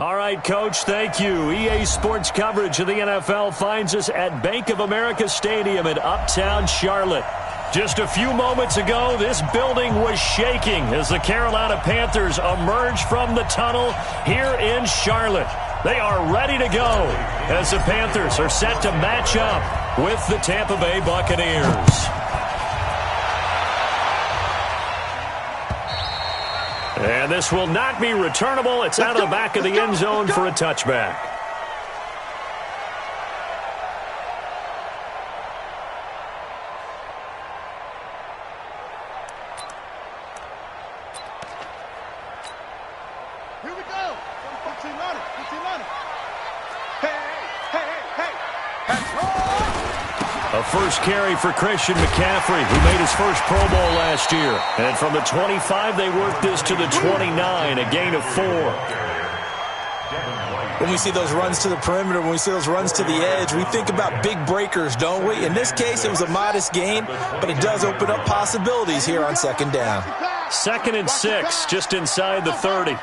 All right, Coach, thank you. EA Sports coverage of the NFL finds us at Bank of America Stadium in Uptown Charlotte. Just a few moments ago, this building was shaking as the Carolina Panthers emerged from the tunnel here in Charlotte. They are ready to go as the Panthers are set to match up with the Tampa Bay Buccaneers. And this will not be returnable. It's out of the back of the end zone for a touchback. Here we go. 15 on it. 15 on it. Hey. A first carry for Christian McCaffrey, who made his first Pro Bowl last year. And from the 25, they worked this to the 29, a gain of 4. When we see those runs to the perimeter, when we see those runs to the edge, we think about big breakers, don't we? In this case, it was a modest gain, but it does open up possibilities here on second down. 2nd and 6, just inside the 30. Check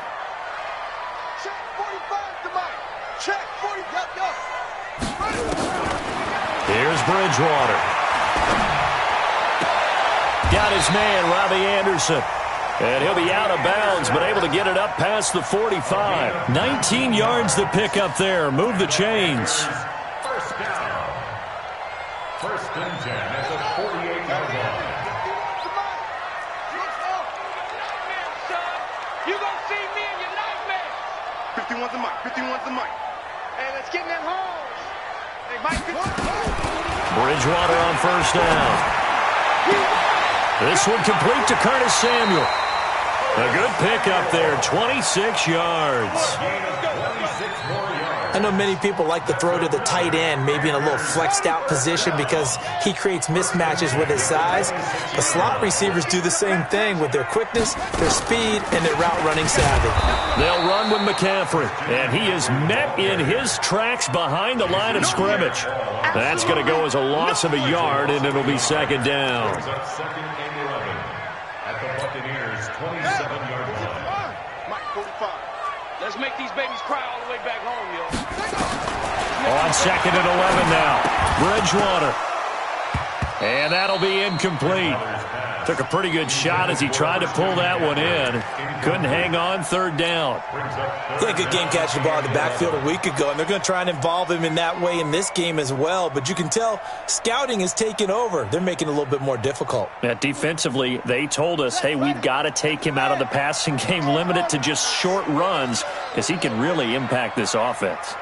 45 to Mike. Check 40. Here's Bridgewater. Got his man, Robbie Anderson. And he'll be out of bounds, but able to get it up past the 45. 19 yards to pick up there. Move the chains. First down. First and 10 at the 48-yard line. You gonna see me in your nightmare. 51's the mic. 51's the mic. Hey, let's get in that hole. Hey, Mike. Bridgewater on first down. This one complete to Curtis Samuel. A good pickup there, 26 yards. I know many people like to throw to the tight end, maybe in a little flexed out position because he creates mismatches with his size. The slot receivers do the same thing with their quickness, their speed, and their route running savvy. They'll run with McCaffrey, and he is met in his tracks behind the line of scrimmage. That's going to go as a loss of a yard, and it'll be second down. Second and 11 at the Buccaneers' 27-yard line. Mike, 45. Let's make these babies cry all the way back home, yo. On 2nd and 11 now. Bridgewater. And that'll be incomplete. Took a pretty good shot as he tried to pull that one in. Couldn't hang on, 3rd down. He had a good game catching the ball in the backfield a week ago, and they're going to try and involve him in that way in this game as well. But you can tell scouting is taking over. They're making it a little bit more difficult. Yeah, defensively, they told us, hey, we've got to take him out of the passing game, limit it to just short runs, because he can really impact this offense.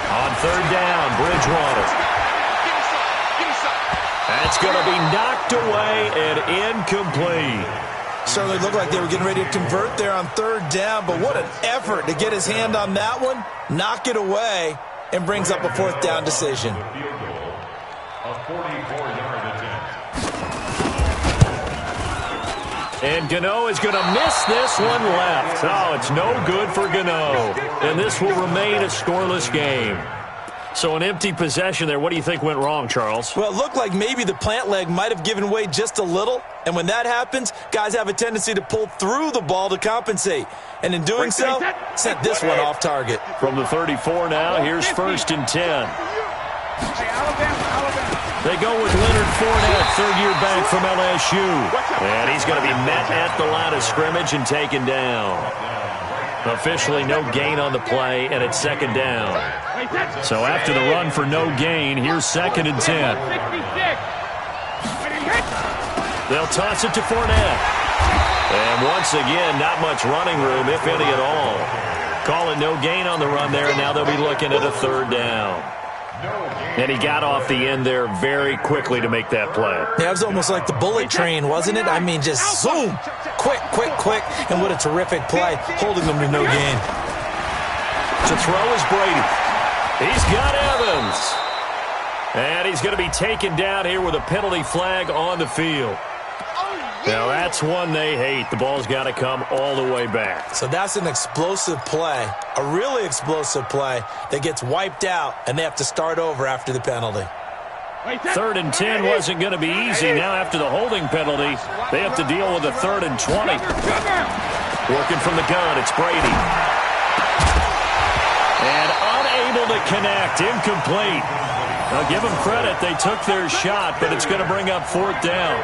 On 3rd down, Bridgewater. That's going to be knocked away and incomplete. Certainly looked like they were getting ready to convert there on 3rd down, but what an effort to get his hand on that one, knock it away, and brings up a 4th down decision. Field goal, a 44-yard attempt. And Gano is going to miss this one left. Oh, it's no good for Gano. And this will remain a scoreless game. So an empty possession there. What do you think went wrong, Charles? Well, it looked like maybe the plant leg might have given way just a little. And when that happens, guys have a tendency to pull through the ball to compensate. And in doing so, sent this one off target. From the 34 now, here's 1st and 10. They go with Leonard Fournette, 3rd-year back from LSU. And he's going to be met at the line of scrimmage and taken down. Officially no gain on the play, and it's 2nd down. So after the run for no gain, here's 2nd and 10. They'll toss it to Fournette. And once again, not much running room, if any at all. Call it no gain on the run there, and now they'll be looking at a 3rd down. And he got off the end there very quickly to make that play. Yeah, it was almost like the bullet train, wasn't it? I mean, just zoom, quick, and what a terrific play, holding them to no gain. To throw is Brady. He's got Evans. And he's going to be taken down here with a penalty flag on the field. Now, that's one they hate. The ball's got to come all the way back. So that's an explosive play, a really explosive play that gets wiped out, and they have to start over after the penalty. 3rd and 10 wasn't going to be easy. Now after the holding penalty, they have to deal with a 3rd and 20. Working from the gun, it's Brady. And unable to connect, incomplete. Now give them credit, they took their shot, but it's going to bring up 4th down.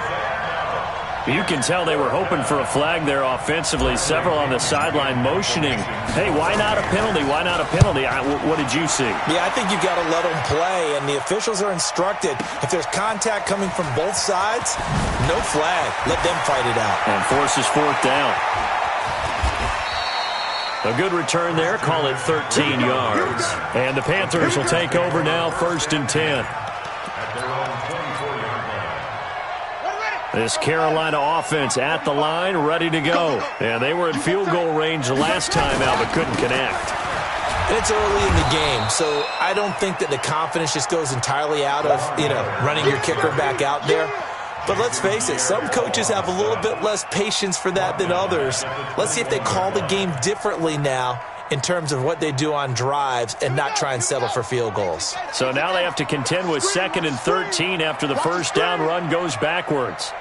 You can tell they were hoping for a flag there offensively. Several on the sideline motioning, hey, why not a penalty? Why not a penalty? What did you see? Yeah, I think you've got to let them play, and the officials are instructed, if there's contact coming from both sides, no flag. Let them fight it out. And forces 4th down. A good return there. Call it 13 yards. And the Panthers will take over now, 1st and 10. This Carolina offense at the line, ready to go. And they were in field goal range the last time out, but couldn't connect. And it's early in the game, so I don't think that the confidence just goes entirely out of, running your kicker back out there. But let's face it, some coaches have a little bit less patience for that than others. Let's see if they call the game differently now in terms of what they do on drives and not try and settle for field goals. So now they have to contend with 2nd and 13 after the first down run goes backwards.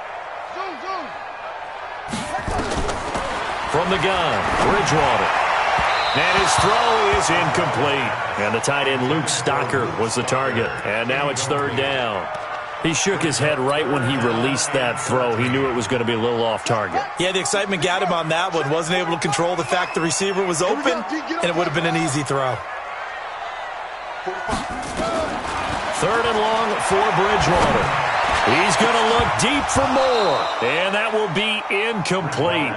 From the gun, Bridgewater. And his throw is incomplete. And the tight end Luke Stocker was the target. And now it's 3rd down. He shook his head right when he released that throw. He knew it was going to be a little off target. Yeah, the excitement got him on that one. Wasn't able to control the fact the receiver was open, and it would have been an easy throw. 3rd and long for Bridgewater. He's going to look deep for more, and that will be incomplete.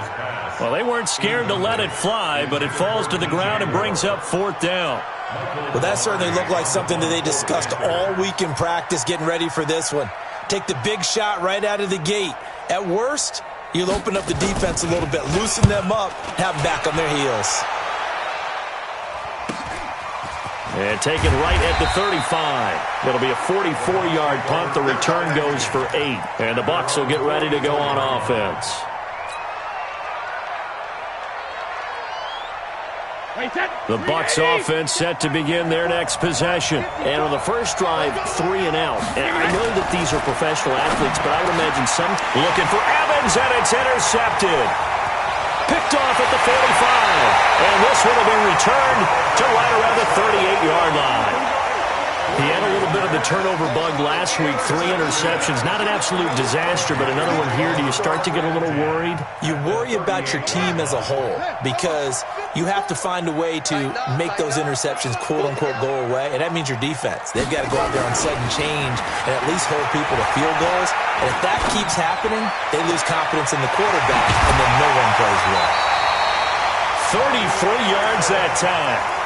Well, they weren't scared to let it fly, but it falls to the ground and brings up 4th down. Well, that certainly looked like something that they discussed all week in practice getting ready for this one. Take the big shot right out of the gate. At worst, you'll open up the defense a little bit, loosen them up, have them back on their heels. And taken right at the 35. It'll be a 44-yard punt. The return goes for 8. And the Bucs will get ready to go on offense. The Bucs offense set to begin their next possession. And on the first drive, 3 and out. And I know that these are professional athletes, but I would imagine some looking for Evans, and it's intercepted. Picked off at the 45. And this one will be returned to right around the 38-yard line. He had a little bit of the turnover bug last week, 3 interceptions. Not an absolute disaster, but another one here. Do you start to get a little worried? You worry about your team as a whole because you have to find a way to make those interceptions, quote-unquote, go away, and that means your defense. They've got to go out there on sudden change and at least hold people to field goals. And if that keeps happening, they lose confidence in the quarterback, and then no one plays well. 33 yards that time.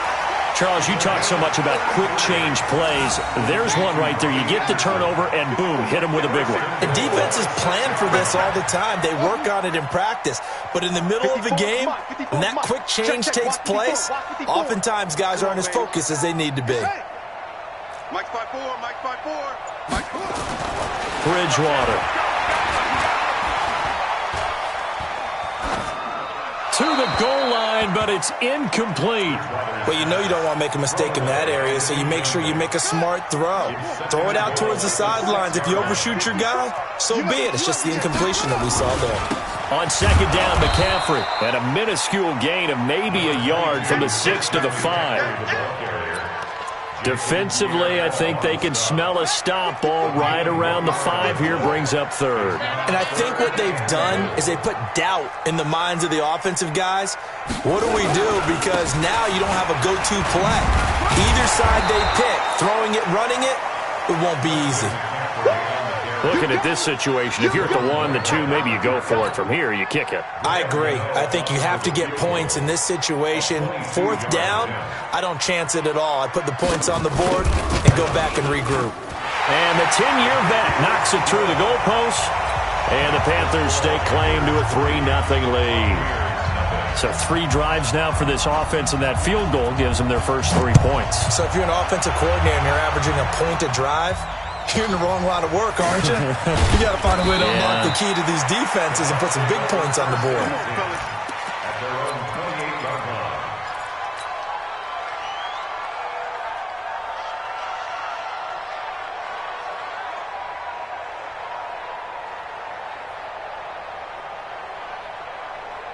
Charles, you talk so much about quick change plays. There's one right there. You get the turnover, and boom, hit him with a big one. The defenses plan for this all the time. They work on it in practice. But in the middle of the game, when that quick change takes place, oftentimes guys aren't as focused as they need to be. Mike 5-4, Mike 5-4, Mike 4. Bridgewater. To the goal line, but it's incomplete. Well, you know you don't want to make a mistake in that area, so you make sure you make a smart throw. Throw it out towards the sidelines. If you overshoot your guy, so be it. It's just the incompletion that we saw there. On 2nd down, McCaffrey at a minuscule gain of maybe a yard from the 6 to the 5. Defensively, I think they can smell a stop. Ball right around the 5 here, brings up 3rd. And I think what they've done is they put doubt in the minds of the offensive guys. What do we do? Because now you don't have a go-to play. Either side they pick, throwing it, running it, it won't be easy. Looking at this situation, if you're at the 1, the 2, maybe you go for it. From here, you kick it. I agree. I think you have to get points in this situation. 4th down, I don't chance it at all. I put the points on the board and go back and regroup. And the 10-year vet knocks it through the goalpost. And the Panthers stake claim to a 3-0 lead. So 3 drives now for this offense, and that field goal gives them their first 3 points. So if you're an offensive coordinator and you're averaging a point a drive, you're in the wrong line of work, aren't you? You got to find a way to unlock the key to these defenses and put some big points on the board.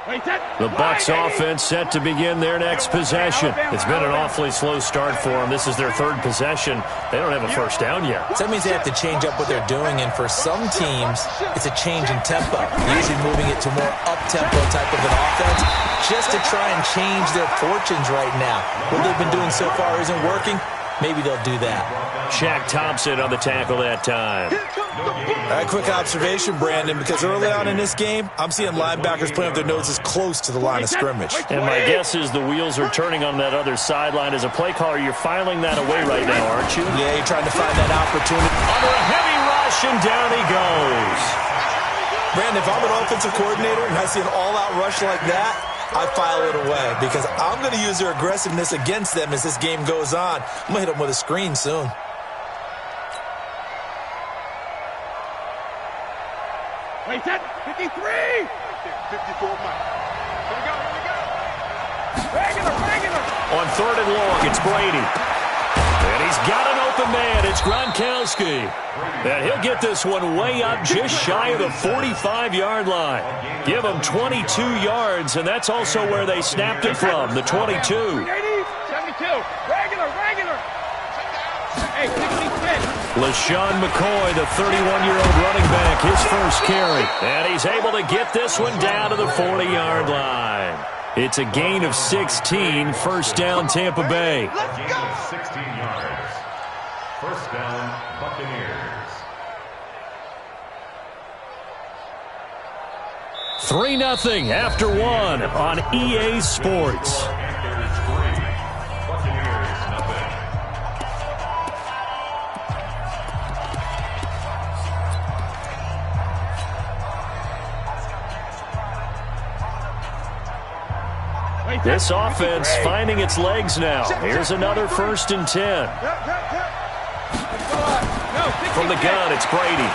The Bucs offense set to begin their next possession. It's been an awfully slow start for them. This is their third possession. They don't have a first down yet. So that means they have to change up what they're doing, and for some teams, it's a change in tempo. Usually moving it to more up-tempo type of an offense just to try and change their fortunes right now. What they've been doing so far isn't working. Maybe they'll do that. Shaq Thompson on the tackle that time. All right, quick observation, Brandon, because early on in this game, I'm seeing linebackers playing with their noses close to the line of scrimmage. And my guess is the wheels are turning on that other sideline. As a play caller, you're filing that away right now, aren't you? Yeah, you're trying to find that opportunity. Under a heavy rush, and down he goes. Brandon, if I'm an offensive coordinator and I see an all-out rush like that, I file it away because I'm going to use their aggressiveness against them as this game goes on. I'm going to hit them with a screen soon. Wait, that 53! 54, Mike. Here we go. Regular. On third and long, it's Brady. And he's got an open man. It's Gronkowski. And he'll get this one way up just shy of the 45-yard line. Give him 22 yards, and that's also where they snapped it from, the 22. 72. Regular. Hey, 66. LaShawn McCoy, the 31-year-old running back, his first carry. And he's able to get this one down to the 40-yard line. It's a gain of 16, first down Tampa Bay. Let's go. 16 yards. First down, Buccaneers. 3-0 after one on EA Sports. Panthers 3, Buccaneers nothing. This offense finding its legs now. Here's another 1st and 10. From the gun, it's Brady.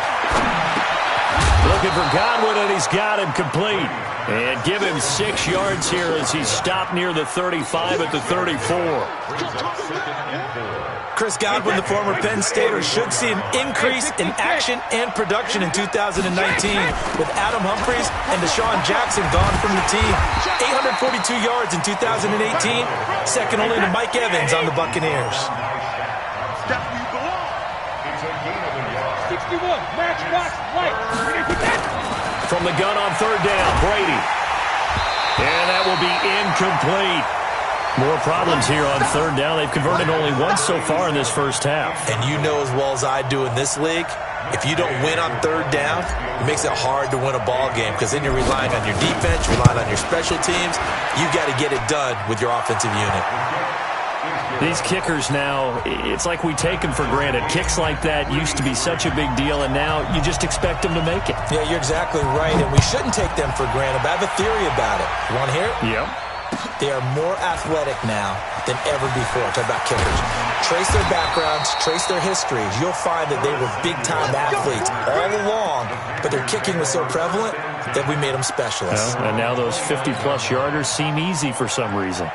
Looking for Godwin, and he's got him complete. And give him 6 yards here as he's stopped near the 35 at the 34. Chris Godwin, the former Penn Stater, should see an increase in action and production in 2019 with Adam Humphries and Deshaun Jackson gone from the team. 842 yards in 2018, second only to Mike Evans on the Buccaneers. That's where you belong. It's a gain of a yard. 61. Matchbox light. From the gun on third down, Brady. And that will be incomplete. More problems here on third down. They've converted only once so far in this first half. And you know as well as I do in this league, if you don't win on third down, it makes it hard to win a ball game because then you're relying on your defense, relying on your special teams. You've got to get it done with your offensive unit. These kickers now, it's like we take them for granted. Kicks like that used to be such a big deal, and now you just expect them to make it. Yeah, you're exactly right, and we shouldn't take them for granted, but I have a theory about it. You want to hear it? Yep. They are more athletic now than ever before. Talk about kickers. Trace their backgrounds, trace their histories. You'll find that they were big-time athletes all along, but their kicking was so prevalent that we made them specialists. Well, and now those 50-plus yarders seem easy for some reason.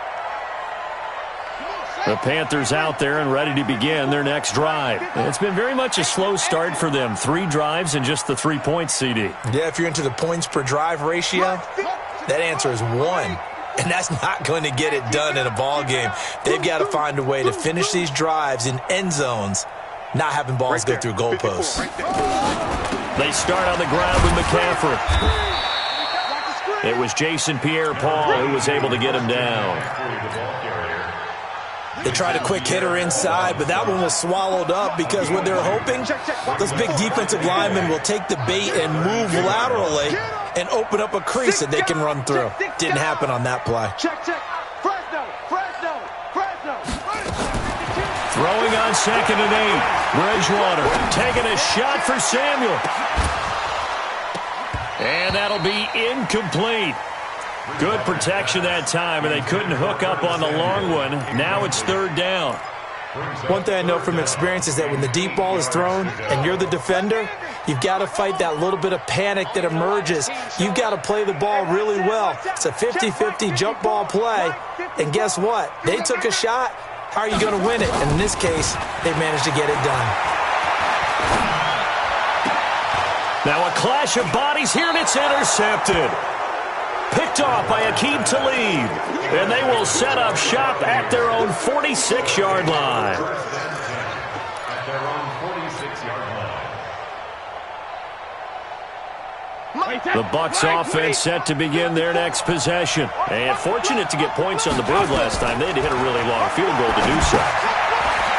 The Panthers out there and ready to begin their next drive. It's been very much a slow start for them. 3 drives and just the 3 points, CD. Yeah, if you're into the points per drive ratio, that answer is 1. And that's not going to get it done in a ball game. They've got to find a way to finish these drives in end zones, not having balls go through goalposts. They start on the ground with McCaffrey. It was Jason Pierre-Paul who was able to get him down. They tried a quick hitter inside, but that one was swallowed up because what they're hoping, those big defensive linemen will take the bait and move laterally and open up a crease that they can run through. Didn't happen on that play. Fresno. Throwing on 2nd and 8. Bridgewater taking a shot for Samuel. And that'll be incomplete. Good protection that time, and they couldn't hook up on the long one. Now it's third down. One thing I know from experience is that when the deep ball is thrown and you're the defender, you've got to fight that little bit of panic that emerges. You've got to play the ball really well. It's a 50-50 jump ball play, and guess what? They took a shot. How are you going to win it? And in this case, they managed to get it done. Now a clash of bodies here, and it's intercepted. picked off by Aqib Talib. And they will set up shop at their own 46-yard line. At their own 46-yard line. The Bucs offense set to begin their next possession. And fortunate to get points on the board last time. They had to hit a really long field goal to do so.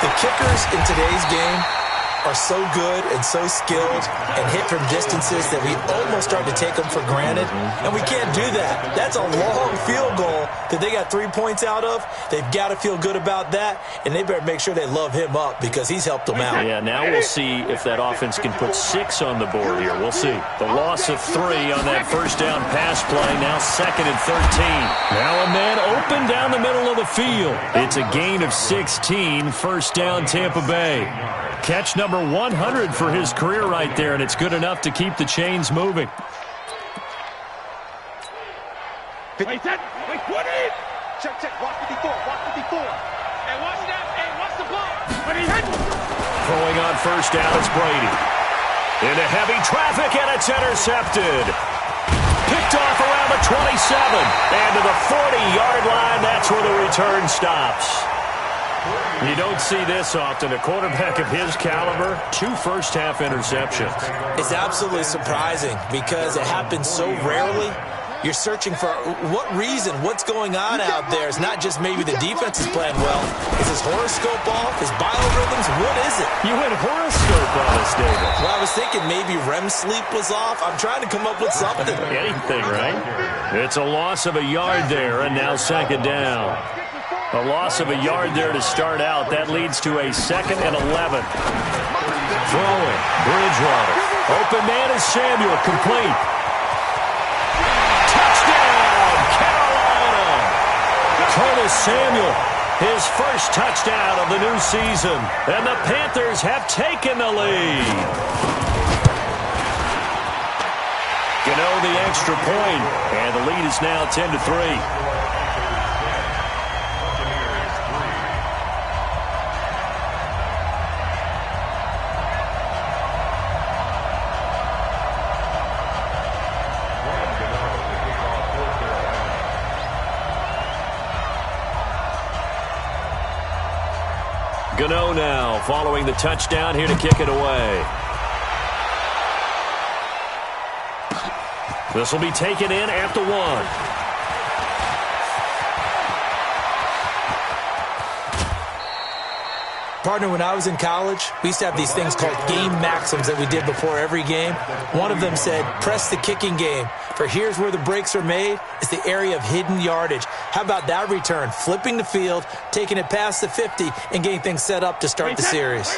The kickers in today's game are so good and so skilled and hit from distances that we almost start to take them for granted, and we can't do that. That's a long field goal that they got 3 points out of. They've got to feel good about that, and they better make sure they love him up because he's helped them out. Yeah, now we'll see if that offense can put 6 on the board here. We'll see. The loss of 3 on that first down pass play, now 2nd and 13. Now a man open down the middle of the field. It's a gain of 16, first down Tampa Bay. Catch number 100 for his career right there, and it's good enough to keep the chains moving. Wait, check. Watch 54. Hey, watch that. Hey, watch the ball. When he hit. Throwing on first down, it's Brady. Into heavy traffic, and it's intercepted. Picked off around the 27. And to the 40-yard line, that's where the return stops. You don't see this often. A quarterback of his caliber, 2 first-half interceptions. It's absolutely surprising because it happens so rarely. You're searching for what reason, what's going on out there. It's not just maybe the defense is playing well. Is his horoscope off? His biorhythms? What is it? You went horoscope on us, David. Well, I was thinking maybe REM sleep was off. I'm trying to come up with something. Anything, right? It's a loss of a yard there, and now 2nd down. A loss of a yard there to start out. That leads to a 2nd and 11. Throwing. Bridgewater. Open man is Samuel. Complete. Touchdown, Carolina. Curtis Samuel, his first touchdown of the new season. And the Panthers have taken the lead. The extra point, and the lead is now 10-3. Gano now following the touchdown here to kick it away. This will be taken in at the 1. Partner, when I was in college, we used to have these things called game maxims that we did before every game. One of them said, press the kicking game, for here's where the breaks are made. It's the area of hidden yardage. How about that return? Flipping the field, taking it past the 50, and getting things set up to start the series.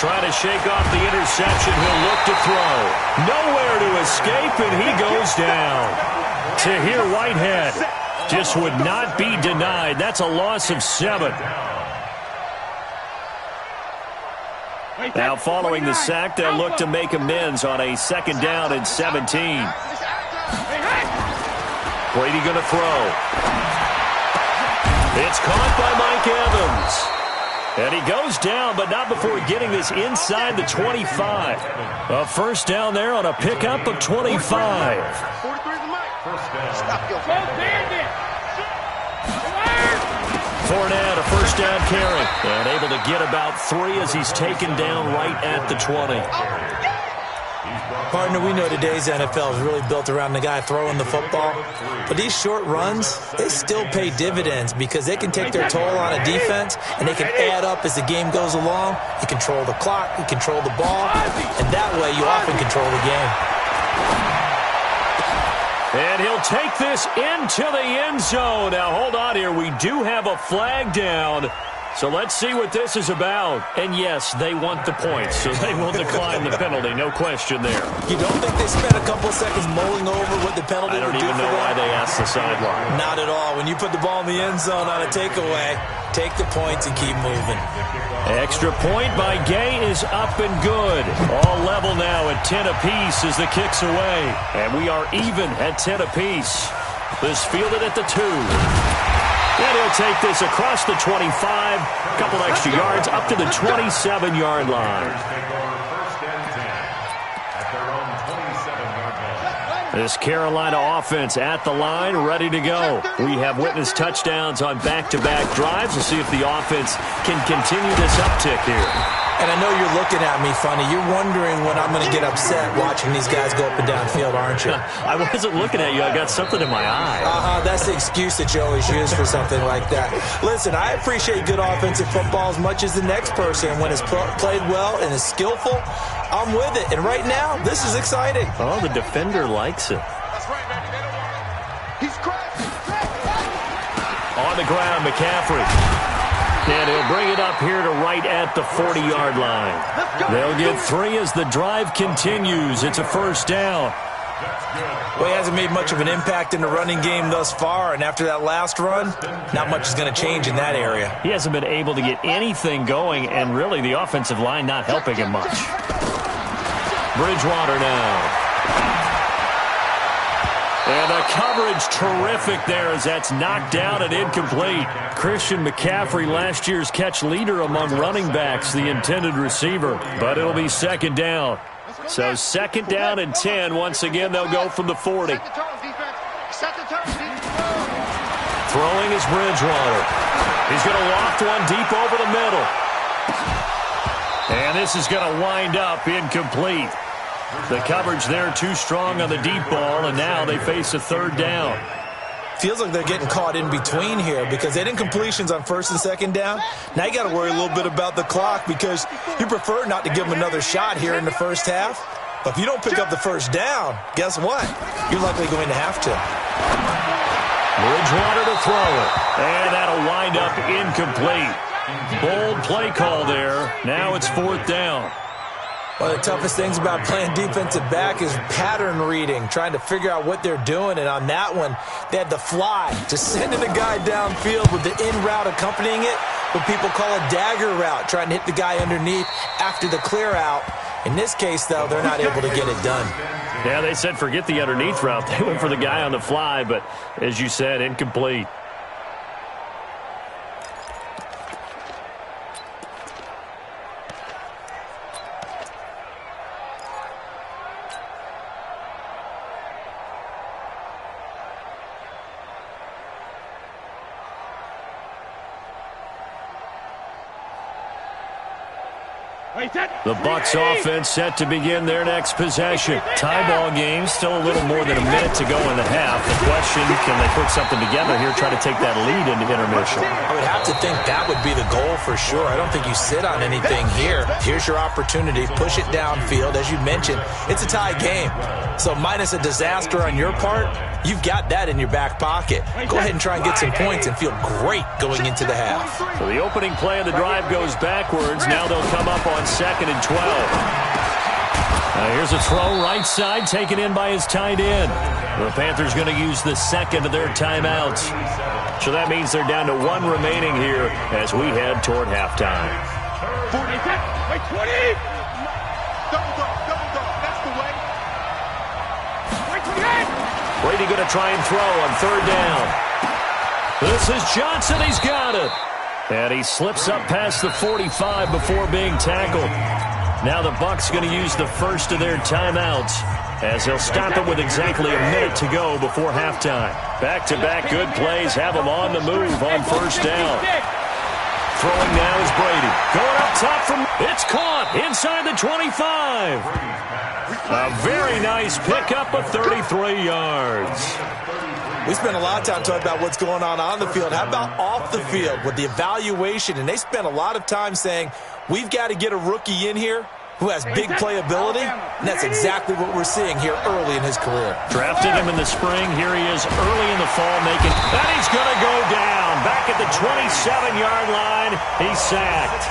Trying to shake off the interception. He'll look to throw. Nowhere to escape, and he goes down. Tahir Whitehead just would not be denied. That's a loss of 7. Now following the sack, they'll look to make amends on a 2nd down and 17. Brady going to throw. It's caught by Mike Evans. And he goes down, but not before getting this inside the 25. A first down there on a pickup of 25. Fournette, a first down carry. And able to get about 3 as he's taken down right at the 20. Partner, we know today's NFL is really built around the guy throwing the football. But these short runs, they still pay dividends because they can take their toll on a defense, and they can add up as the game goes along. You control the clock, you control the ball, and that way you often control the game. And he'll take this into the end zone. Now, hold on here. We do have a flag down. So let's see what this is about. And yes, they want the points, so they will decline the penalty. No question there. You don't think they spent a couple of seconds mulling over what the penalty would do for them? I don't even know why they asked the sideline. Not at all. When you put the ball in the end zone on a takeaway, take the points and keep moving. Extra point by Gay is up and good. All level now at 10 apiece as the kick's away. And we are even at 10 apiece. This fielded at the 2. And he'll take this across the 25, a couple extra yards, up to the 27-yard line. This Carolina offense at the line, ready to go. We have witnessed touchdowns on back-to-back drives. We'll see if the offense can continue this uptick here. And I know you're looking at me funny. You're wondering when I'm going to get upset watching these guys go up and down field, aren't you? I wasn't looking at you. I got something in my eye. That's the excuse that you always use for something like that. Listen, I appreciate good offensive football as much as the next person. When it's played well and is skillful, I'm with it. And right now, this is exciting. Oh, the defender likes it. That's right, baby. They don't want it. He's cracked. On the ground, McCaffrey. And he'll bring it up here to right at the 40-yard line. They'll get 3 as the drive continues. It's a first down. Well, he hasn't made much of an impact in the running game thus far, and after that last run, not much is going to change in that area. He hasn't been able to get anything going, and really the offensive line not helping him much. Bridgewater now. And the coverage terrific there as that's knocked down and incomplete. Christian McCaffrey, last year's catch leader among running backs, the intended receiver. But it'll be second down. So second down and 10. Once again, they'll go from the 40. Throwing is Bridgewater. He's going to loft one deep over the middle. And this is going to wind up incomplete. The coverage there too strong on the deep ball, and now they face a third down. Feels like they're getting caught in between here because they didn't completions on first and second down. Now you got to worry a little bit about the clock because you prefer not to give them another shot here in the first half. But if you don't pick up the first down, guess what? You're likely going to have to. Bridgewater to throw it, and that'll wind up incomplete. Bold play call there. Now it's fourth down. One of the toughest things about playing defensive back is pattern reading, trying to figure out what they're doing. And on that one, they had the fly, just sending a guy downfield with the in route accompanying it, what people call a dagger route, trying to hit the guy underneath after the clear out. In this case, though, they're not able to get it done. Yeah, they said forget the underneath route. They went for the guy on the fly, but as you said, incomplete. The Bucs offense set to begin their next possession. Tie ball game, still a little more than a minute to go in the half. The question, can they put something together here, try to take that lead into intermission? I would have to think that would be the goal for sure. I don't think you sit on anything here. Here's your opportunity. Push it downfield. As you mentioned, it's a tie game. So minus a disaster on your part, you've got that in your back pocket. Go ahead and try and get some points and feel great going into the half. So the opening play of the drive goes backwards. Now they'll come up on second and 12. Here's a throw right side taken in by his tight end. The Panthers going to use the second of their timeouts. So that means they're down to 1 remaining here as we head toward halftime. 40. Wait, 20. Double dog. That's the way. Wait, 28. Brady going to try and throw on third down. This is Johnson. He's got it. And he slips up past the 45 before being tackled. Now the Bucs going to use the first of their timeouts as they'll stop it with exactly a minute to go before halftime. Back-to-back good plays have them on the move on first down. Throwing now is Brady. Going up top from... It's caught inside the 25. A very nice pickup of 33 yards. We spent a lot of time talking about what's going on the field. How about off the field with the evaluation? And they spent a lot of time saying, we've got to get a rookie in here who has big playability, and that's exactly what we're seeing here early in his career. Drafted him in the spring. Here he is early in the fall making, and he's going to go down. Back at the 27-yard line, he's sacked.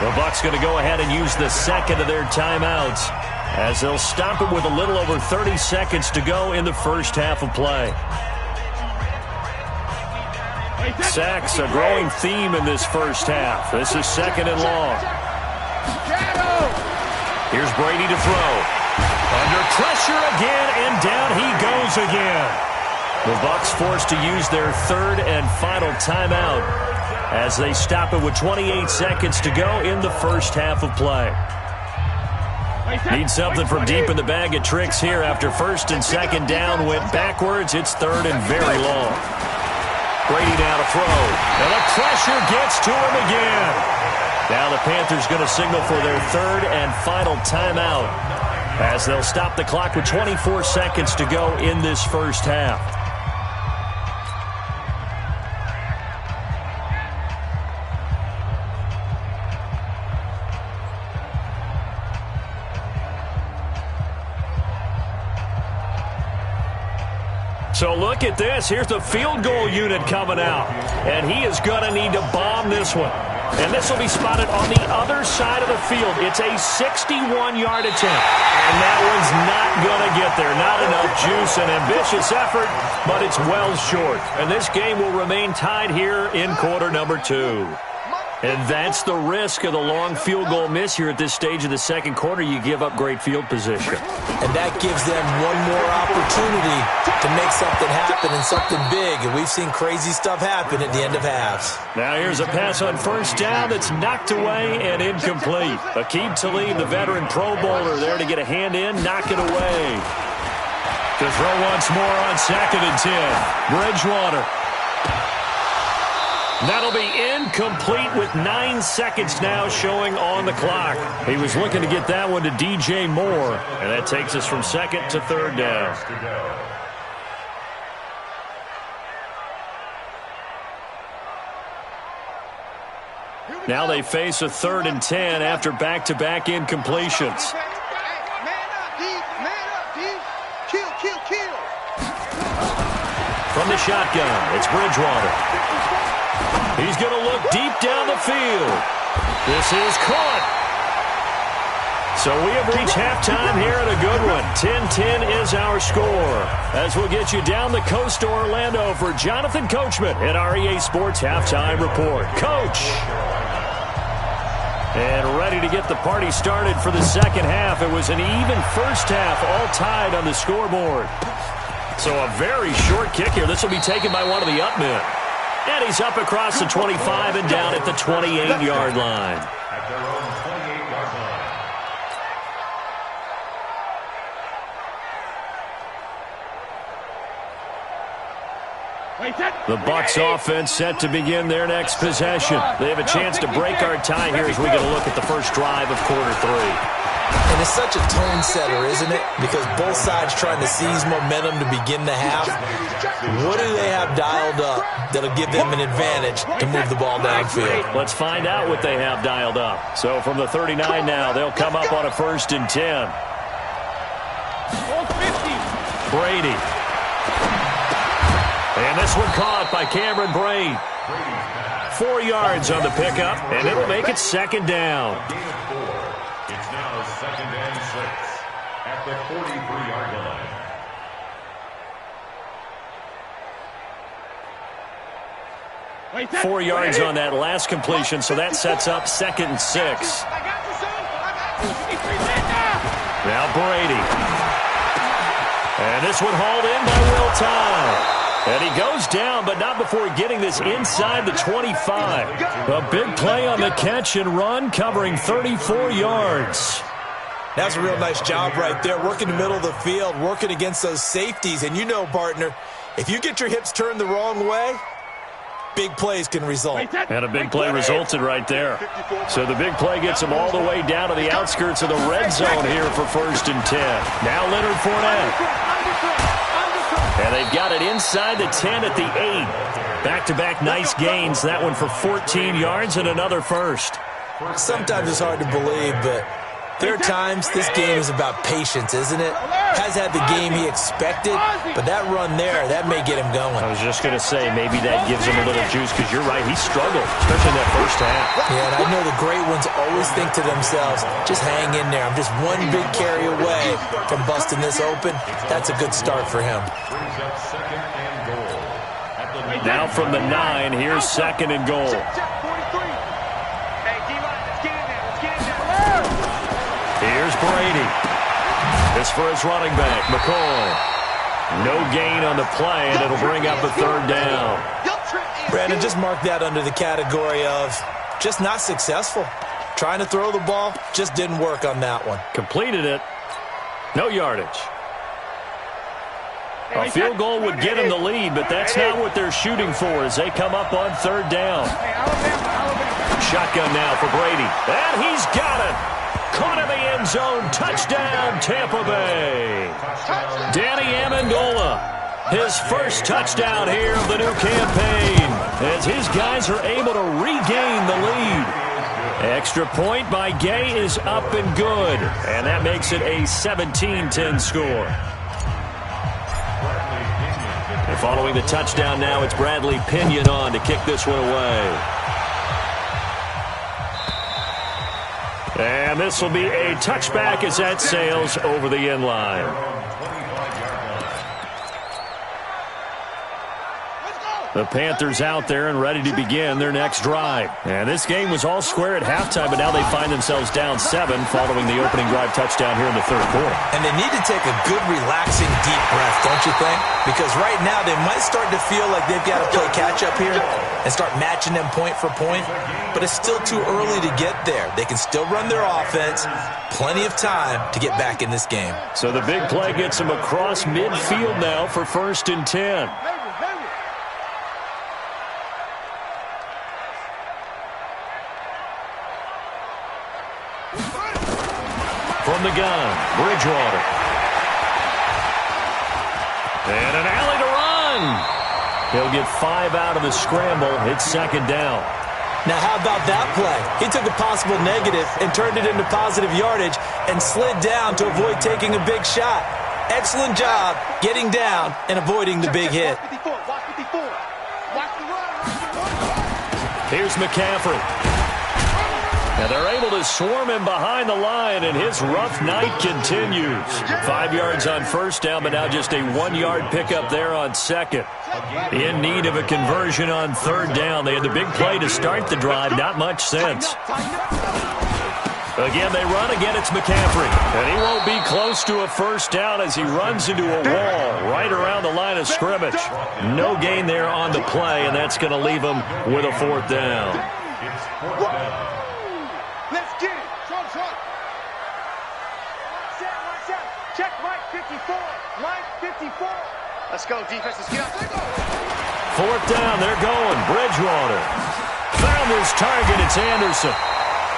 The Bucs going to go ahead and use the second of their timeouts as they'll stop it with a little over 30 seconds to go in the first half of play. Sacks, a growing theme in this first half. This is second and long. Here's Brady to throw. Under pressure again, and down he goes again. The Bucs forced to use their third and final timeout as they stop it with 28 seconds to go in the first half of play. Need something from deep in the bag of tricks here after first and second down went backwards. It's third and very long. Brady now to throw. And the pressure gets to him again. Now the Panthers going to signal for their third and final timeout as they'll stop the clock with 24 seconds to go in this first half. So look at this. Here's the field goal unit coming out. And he is going to need to bomb this one. And this will be spotted on the other side of the field. It's a 61-yard attempt. And that one's not going to get there. Not enough juice, an ambitious effort, but it's well short. And this game will remain tied here in quarter number 2. And that's the risk of the long field goal miss here at this stage of the second quarter. You give up great field position. And that gives them one more opportunity to make something happen and something big. And we've seen crazy stuff happen at the end of halves. Now here's a pass on first down that's knocked away and incomplete. Aqib Talib, the veteran Pro Bowler, there to get a hand in, knock it away. To throw once more on second and 10. Bridgewater. That'll be incomplete with 9 seconds now showing on the clock. He was looking to get that one to DJ Moore, and that takes us from second to third down. Now they face a third and 10 after back-to-back incompletions. From the shotgun, it's Bridgewater. He's going to look deep down the field. This is caught. So we have reached halftime here at a good one. 10-10 is our score. As we'll get you down the coast to Orlando for Jonathan Coachman at our EA Sports Halftime Report. Coach. And ready to get the party started for the second half. It was an even first half, all tied on the scoreboard. So a very short kick here. This will be taken by one of the up men. And he's up across the 25 and down at the 28-yard line. At their own 28-yard line. The Bucs offense set to begin their next possession. They have a chance to break our tie here as we get a look at the first drive of quarter 3. And it's such a tone setter, isn't it? Because both sides trying to seize momentum to begin the half. What do they have dialed up that'll give them an advantage to move the ball downfield? Let's find out what they have dialed up. So from the 39 now, they'll come up on a first and 10. Brady. And this one caught by Cameron Brate. 4 yards on the pickup, and it'll make it second down. It's now second and 6 at the 43-yard line. 4 yards on that last completion, so that sets up second and 6. Now Brady. And this one hauled in by Will Tye. And he goes down, but not before getting this inside the 25. A big play on the catch and run, covering 34 yards. That's a real nice job right there, working the middle of the field, working against those safeties. And you know, partner, if you get your hips turned the wrong way, big plays can result. And a big play resulted right there. So the big play gets him all the way down to the outskirts of the red zone here for first and 10. Now Leonard Fournette. And they've got it inside the 10 at the 8. Back-to-back nice gains. That one for 14 yards and another first. Sometimes it's hard to believe, but there are times this game is about patience, isn't it? Has had the game he expected, but that run there, that may get him going. I was just going to say, maybe that gives him a little juice, because you're right, he struggled, especially in that first half. Yeah, and I know the great ones always think to themselves, just hang in there. I'm just one big carry away from busting this open. That's a good start for him. Brings up second and goal. Now from the 9, here's second and goal. Here's Brady. This for his running back, McCoy. No gain on the play, and it'll bring up a third down. Brandon, just mark that under the category of just not successful. Trying to throw the ball just didn't work on that one. Completed it. No yardage. A field goal would get them the lead, but that's not what they're shooting for as they come up on third down. Shotgun now for Brady. And he's got it. Caught in the end zone. Touchdown, Tampa Bay. Danny Amendola, his first touchdown here of the new campaign, as his guys are able to regain the lead. Extra point by Gay is up and good, and that makes it a 17-10 score. And following the touchdown now, it's Bradley Pinion on to kick this one away. And this will be a touchback as that sails over the end line. The Panthers out there and ready to begin their next drive. And this game was all square at halftime, but now they find themselves down 7 following the opening drive touchdown here in the third quarter. And they need to take a good, relaxing, deep breath, don't you think? Because right now they might start to feel like they've got to play catch-up here and start matching them point for point. But it's still too early to get there. They can still run their offense. Plenty of time to get back in this game. So the big play gets them across midfield now for 1st and 10. From the gun, Bridgewater. And an alley to run. He'll get 5 out of the scramble. It's 2nd down. Now, how about that play? He took a possible negative and turned it into positive yardage and slid down to avoid taking a big shot. Excellent job getting down and avoiding the big hit. Here's McCaffrey. And they're able to swarm him behind the line, and his rough night continues. 5 yards on 1st down, but now just a 1-yard pickup there on 2nd. In need of a conversion on 3rd down. They had the big play to start the drive. Not much sense. Again, they run. Again, it's McCaffrey. And he won't be close to a 1st down as he runs into a wall right around the line of scrimmage. No gain there on the play, and that's going to leave him with a 4th down. Let's get it. Check Mike 54. Mike 54. Let's go, defense. Let's get out. 4th down. They're going. Bridgewater found his target. It's Anderson.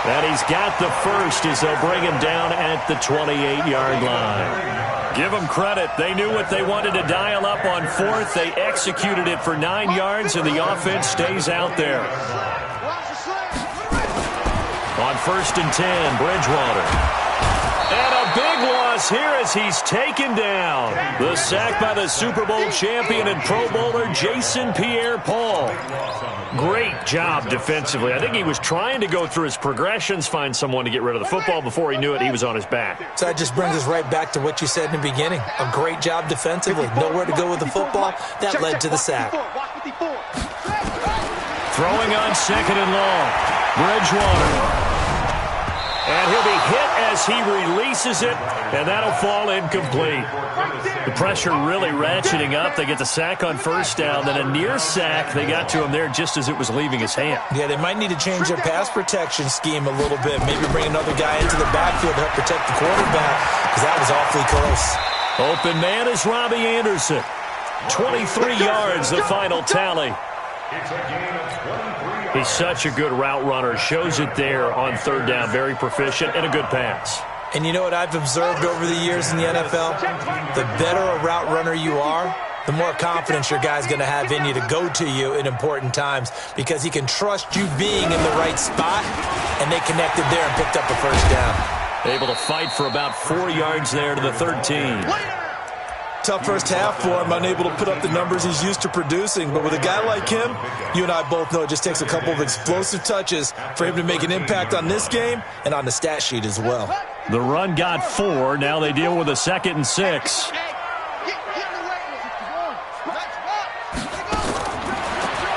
And he's got the first as they'll bring him down at the 28-yard line. Give them credit. They knew what they wanted to dial up on 4th. They executed it for 9 yards, and the offense stays out there. On 1st and 10, Bridgewater. And a big loss here as he's taken down. The sack by the Super Bowl champion and Pro Bowler Jason Pierre-Paul. Great job defensively. I think he was trying to go through his progressions, find someone to get rid of the football. Before he knew it, he was on his back. So that just brings us right back to what you said in the beginning. A great job defensively. Nowhere to go with the football. That led to the sack. Throwing on 2nd and long. Bridgewater. And he'll be hit as he releases it, and that'll fall incomplete. The pressure really ratcheting up. They get the sack on 1st down, then a near sack. They got to him there just as it was leaving his hand. Yeah, they might need to change their pass protection scheme a little bit. Maybe bring another guy into the backfield to help protect the quarterback, because that was awfully close. Open man is Robbie Anderson. 23 yards, the final tally. It's a gain of 23. He's such a good route runner. Shows it there on 3rd down. Very proficient and a good pass. And you know what I've observed over the years in the NFL? The better a route runner you are, the more confidence your guy's going to have in you to go to you in important times, because he can trust you being in the right spot, and they connected there and picked up a 1st down. Able to fight for about 4 yards there to the 13. Tough first half for him, unable to put up the numbers he's used to producing. But with a guy like him, you and I both know it just takes a couple of explosive touches for him to make an impact on this game and on the stat sheet as well. The run got 4. Now they deal with a 2nd and 6.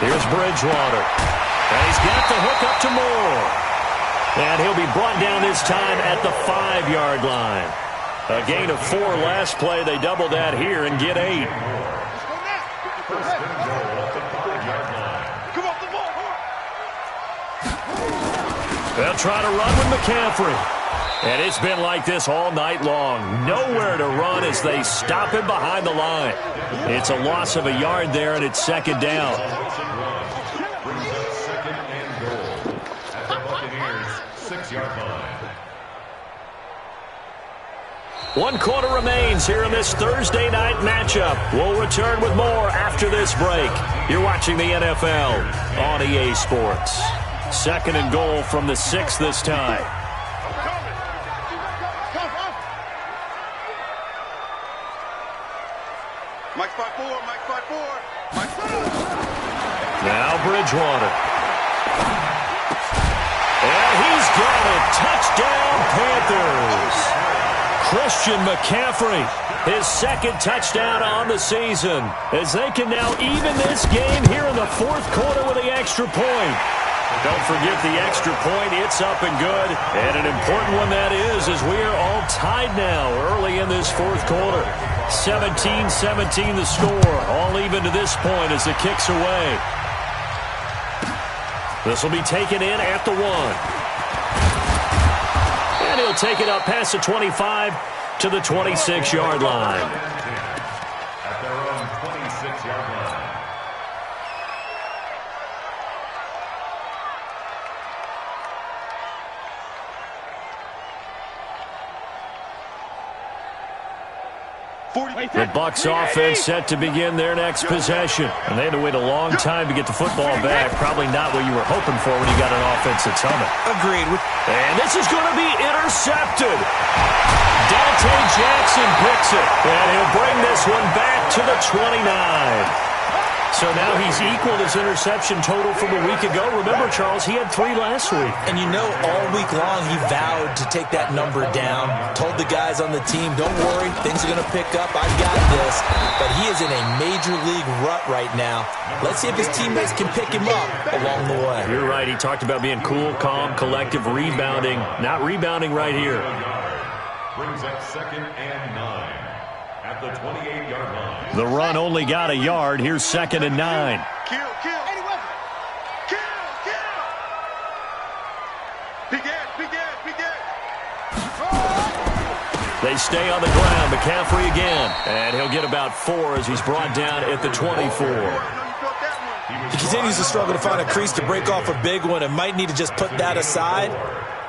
Here's Bridgewater. And he's got the hook up to Moore. And he'll be brought down this time at the 5-yard line. A gain of 4 last play. They double that here and get 8. They'll try to run with McCaffrey. And it's been like this all night long. Nowhere to run as they stop him behind the line. It's a loss of a yard there, and it's second down. Brings up second and goal at the Buccaneers' 6-yard line. 1 quarter remains here in this Thursday night matchup. We'll return with more after this break. You're watching the NFL on EA Sports. Second and goal from the 6 this time. Mike 5-4, Mike 5-4, Mike 4. Now Bridgewater. And he's got it. Touchdown, Panthers. Christian McCaffrey, his second touchdown on the season, as they can now even this game here in the fourth quarter with the extra point. Don't forget the extra point. It's up and good. And an important one that is, as we are all tied now early in this fourth quarter. 17-17 the score. All even to this point as it kicks away. This will be taken in at the 1. And he'll take it up past the 25 to the 26-yard line. At their own 26-yard line. The Bucs offense set to begin their next possession. And they had to wait a long time to get the football back. Probably not what you were hoping for when you got an offense at Summit. Agreed. And this is going to be intercepted. Dante Jackson picks it. And he'll bring this one back to the 29. So now he's equaled his interception total from a week ago. Remember, Charles, he had 3 last week. And you know, all week long he vowed to take that number down. Told the guys on the team, don't worry, things are going to pick up. I've got this. But he is in a major league rut right now. Let's see if his teammates can pick him up along the way. You're right. He talked about being cool, calm, collective, rebounding. Not rebounding right here. Brings up second and 9 at the 28-yard line. The run only got a yard. Here's second and 9. Kill. Any weapon. Kill. Big Ed. They stay on the ground. McCaffrey again. And he'll get about 4 as he's brought down at the 24. He continues to struggle to find a crease to break off a big one and might need to just put that aside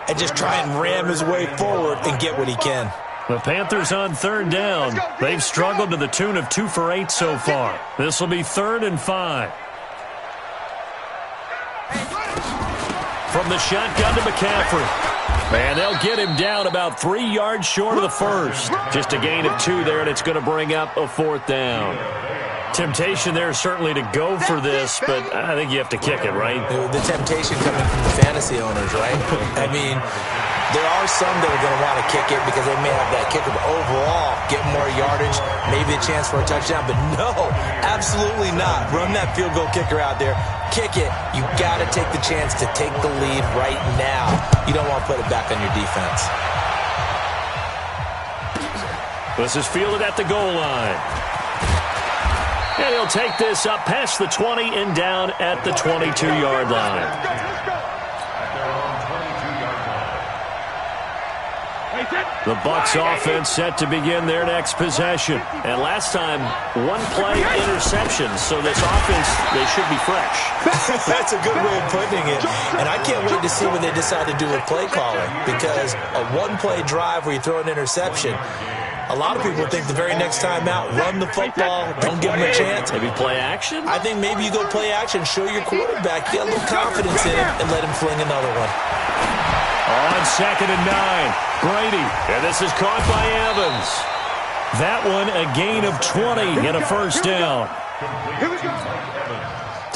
and just try and ram his way forward and get what he can. The Panthers on third down. They've struggled to the tune of 2 for 8 so far. This will be 3rd and 5. From the shotgun to McCaffrey. And they'll get him down about 3 yards short of the first. Just a gain of 2 there, and it's going to bring up a 4th down. Temptation there certainly to go for this, but I think you have to kick it, right? The temptation coming from the fantasy owners, right? I mean, there are some that are going to want to kick it because they may have that kicker, but overall, get more yardage, maybe a chance for a touchdown. But no, absolutely not. Run that field goal kicker out there. Kick it. You got to take the chance to take the lead right now. You don't want to put it back on your defense. This is fielded at the goal line. And he'll take this up past the 20 and down at the 22-yard line. The Bucs offense set to begin their next possession. And last time, 1-play interception. So this offense, they should be fresh. That's a good way of putting it. And I can't wait to see what they decide to do with play calling. Because a 1-play drive where you throw an interception, a lot of people think the very next time out, run the football, don't give them a chance. Maybe play action? I think maybe you go play action, show your quarterback, get a little confidence in him, and let him fling another one. On 2nd and 9, Brady. And this is caught by Evans. That one a gain of 20 and a first down.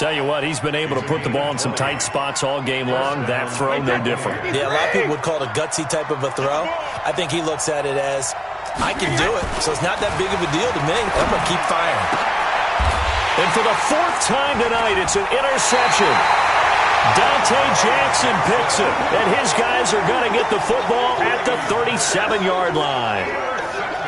Tell you what, he's been able to put the ball in some tight spots all game long. That throw, no different. Yeah, a lot of people would call it a gutsy type of a throw. I think he looks at it as, I can do it, so it's not that big of a deal to me. I'm going to keep firing. And for the 4th time tonight, it's an interception. Dante Jackson picks it, and his guys are going to get the football at the 37-yard line.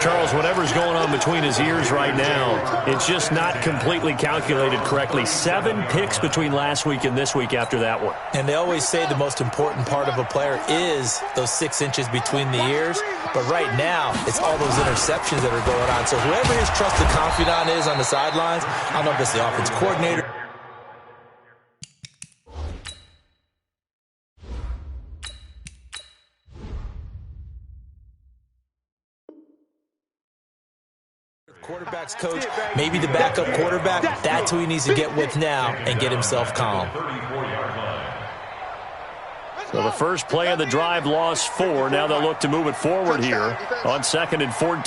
Charles, whatever's going on between his ears right now, it's just not completely calculated correctly. 7 picks between last week and this week after that one. And they always say the most important part of a player is those 6 inches between the ears. But right now, it's all those interceptions that are going on. So whoever his trusted confidant is on the sidelines, I don't know if it's the offense coordinator. Quarterback's coach, maybe the backup quarterback, that's who he needs to get with now and get himself calm. So the first play of the drive lost 4. Now they'll look to move it forward here on 2nd and 14.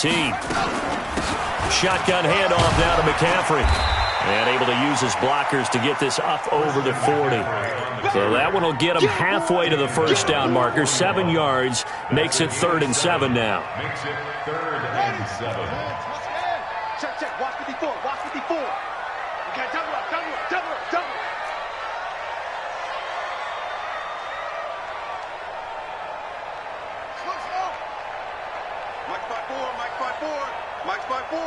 Shotgun handoff now to McCaffrey. And able to use his blockers to get this up over the 40. So that one will get him halfway to the first down marker. 7 yards makes it 3rd and 7 now. Makes it 3rd and 7. Check. Watch 54. Okay, double up. Mike's by 4.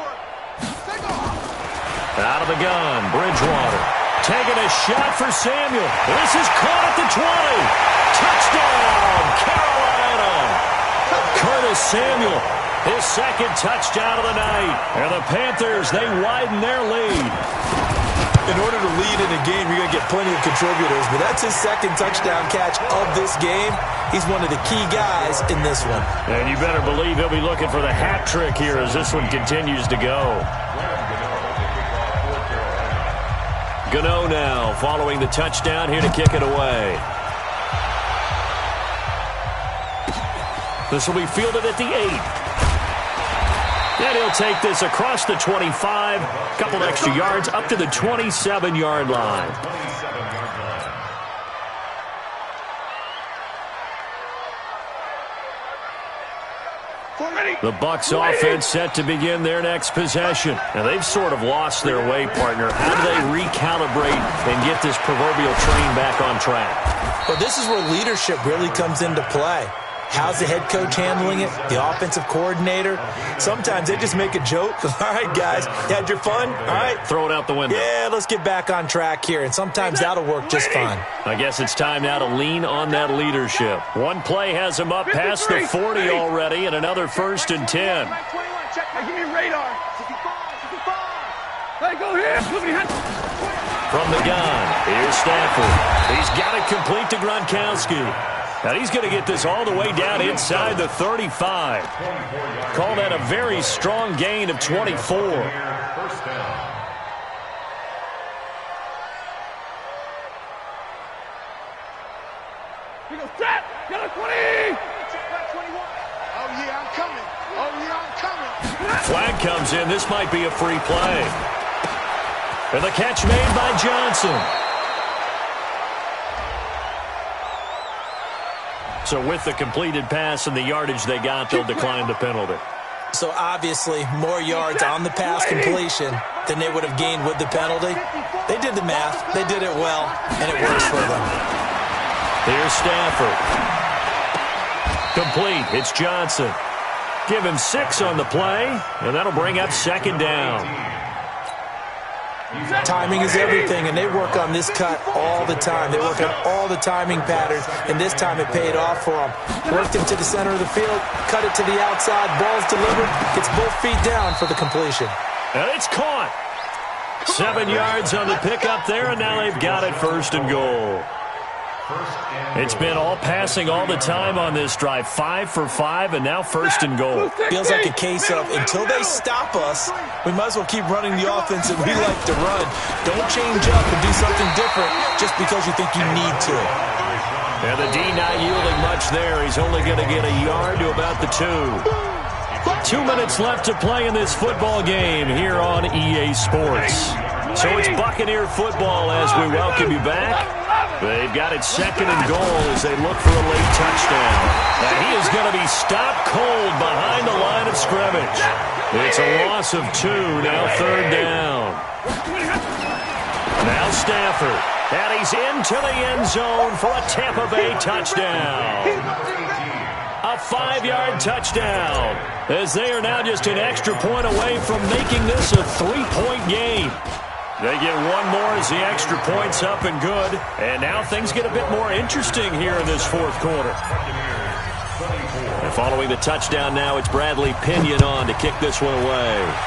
Take off. Out of the gun, Bridgewater. Taking a shot for Samuel. This is caught at the 20. Touchdown, Carolina. Curtis Samuel, his 2nd touchdown of the night. And the Panthers, they widen their lead. In order to lead in a game, you're going to get plenty of contributors, but that's his 2nd touchdown catch of this game. He's one of the key guys in this one. And you better believe he'll be looking for the hat trick here as this one continues to go. Gano now following the touchdown here to kick it away. This will be fielded at the 8. And he'll take this across the 25, couple extra yards up to the 27-yard line. The Bucs offense set to begin their next possession. And they've sort of lost their way, partner. How do they recalibrate and get this proverbial train back on track? Well, this is where leadership really comes into play. How's the head coach handling it? The offensive coordinator? Sometimes they just make a joke. All right, guys, you had your fun? All right. Throw it out the window. Yeah, let's get back on track here. And sometimes that'll work just fine. I guess it's time now to lean on that leadership. One play has him up past the 40 already, and another 1st and 10. Hey, give me radar. 65. Hey, go here. From the gun, here's Stafford. He's got it complete to Gronkowski. Now he's going to get this all the way down inside the 35. Call that a very strong gain of 24. First down. He goes, trap. Got a 20. Check 21. Oh, yeah, I'm coming. Flag comes in. This might be a free play. And the catch made by Johnson. So with the completed pass and the yardage they got, they'll decline the penalty. So obviously, more yards on the pass completion than they would have gained with the penalty. They did the math. They did it well, and it works for them. Here's Stafford. Complete. It's Johnson. Give him 6 on the play, and that'll bring up 2nd down. Timing is everything, and they work on this cut all the time. They work on all the timing patterns, and this time it paid off for them. Worked him to the center of the field, cut it to the outside, ball's delivered, gets both feet down for the completion. And it's caught. 7 yards on the pickup there, and now they've got it 1st and goal. It's been all passing all the time on this drive. 5 for 5, and now 1st and goal. Feels like a case of until they stop us, we might as well keep running the offense that we like to run. Don't change up and do something different just because you think you need to. And the D not yielding much there. He's only going to get a yard to about the 2. 2 minutes left to play in this football game here on EA Sports. So it's Buccaneer football as we welcome you back. They've got it 2nd and goal as they look for a late touchdown. And he is going to be stopped cold behind the line of scrimmage. It's a loss of 2, now 3rd down. Now Stafford, and he's into the end zone for a Tampa Bay touchdown. A 5-yard touchdown, as they are now just an extra point away from making this a 3-point game. They get one more as the extra point's up and good, and now things get a bit more interesting here in this fourth quarter. And following the touchdown now, it's Bradley Pinion on to kick this one away.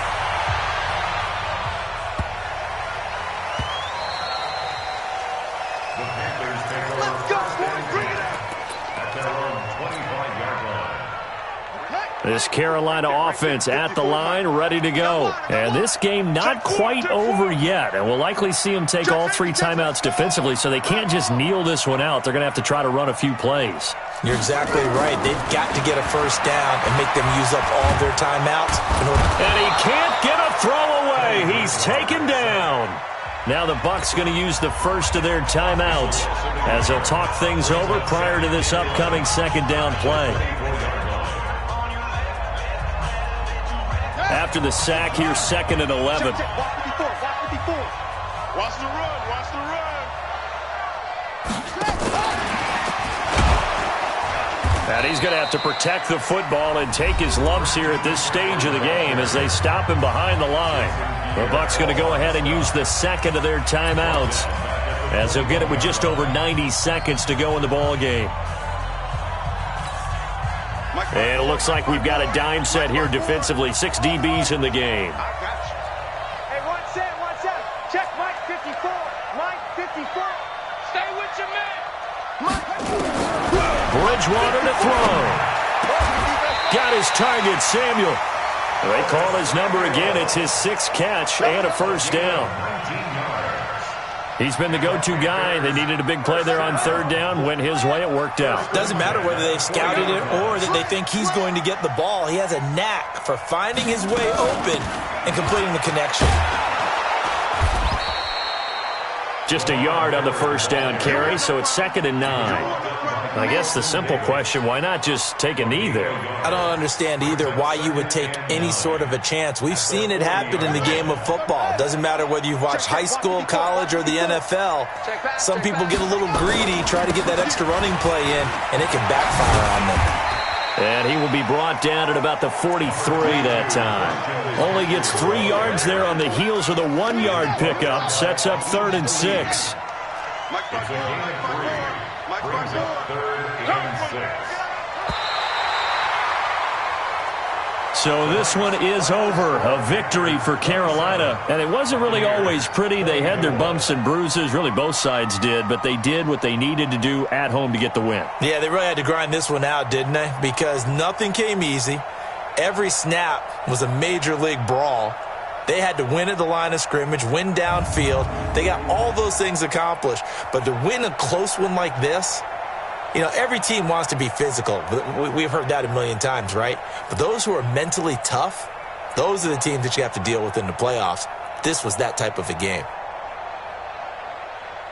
This Carolina offense at the line, ready to go. And this game not quite over yet. And we'll likely see them take all 3 timeouts defensively, so they can't just kneel this one out. They're going to have to try to run a few plays. You're exactly right. They've got to get a first down and make them use up all their timeouts. And he can't get a throw away. He's taken down. Now the Bucs going to use the first of their timeouts as they'll talk things over prior to this upcoming second down play. After the sack here, 2nd and 11. Watch the run, watch the run. And he's going to have to protect the football and take his lumps here at this stage of the game as they stop him behind the line. The Bucs going to go ahead and use the 2nd of their timeouts as they'll get it with just over 90 seconds to go in the ball game. And it looks like we've got a dime set here defensively. 6 DBs in the game. Hey, one set. Check Mike 54. Mike 54. Stay with your man. Bridgewater to throw. Got his target, Samuel. They call his number again. It's his 6th catch and a first down. He's been the go-to guy. They needed a big play there on 3rd down. Went his way. It worked out. Doesn't matter whether they've scouted it or that they think he's going to get the ball. He has a knack for finding his way open and completing the connection. Just a yard on the first down carry, so it's 2nd and 9. I guess the simple question, why not just take a knee there? I don't understand either why you would take any sort of a chance. We've seen it happen in the game of football. Doesn't matter whether you've watched high school, college, or the NFL. Some people get a little greedy, try to get that extra running play in, and it can backfire on them. And he will be brought down at about the 43 that time. Only gets 3 yards there on the heels of the 1-yard pickup. Sets up 3rd and 6. So this one is over. A victory for Carolina. And it wasn't really always pretty. They had their bumps and bruises. Really, both sides did. But they did what they needed to do at home to get the win. Yeah, they really had to grind this one out, didn't they? Because nothing came easy. Every snap was a major league brawl. They had to win at the line of scrimmage, win downfield. They got all those things accomplished. But to win a close one like this, you know, every team wants to be physical. We've heard that a million times, right? But those who are mentally tough, those are the teams that you have to deal with in the playoffs. This was that type of a game.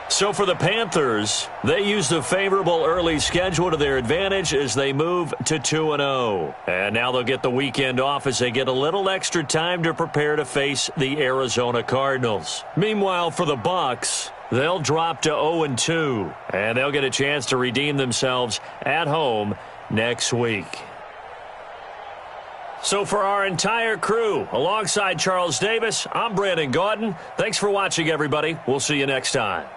So for the Panthers, they used a favorable early schedule to their advantage as they move to 2-0. And now they'll get the weekend off as they get a little extra time to prepare to face the Arizona Cardinals. Meanwhile, for the Bucs, they'll drop to 0-2, and they'll get a chance to redeem themselves at home next week. So for our entire crew, alongside Charles Davis, I'm Brandon Gaudin. Thanks for watching, everybody. We'll see you next time.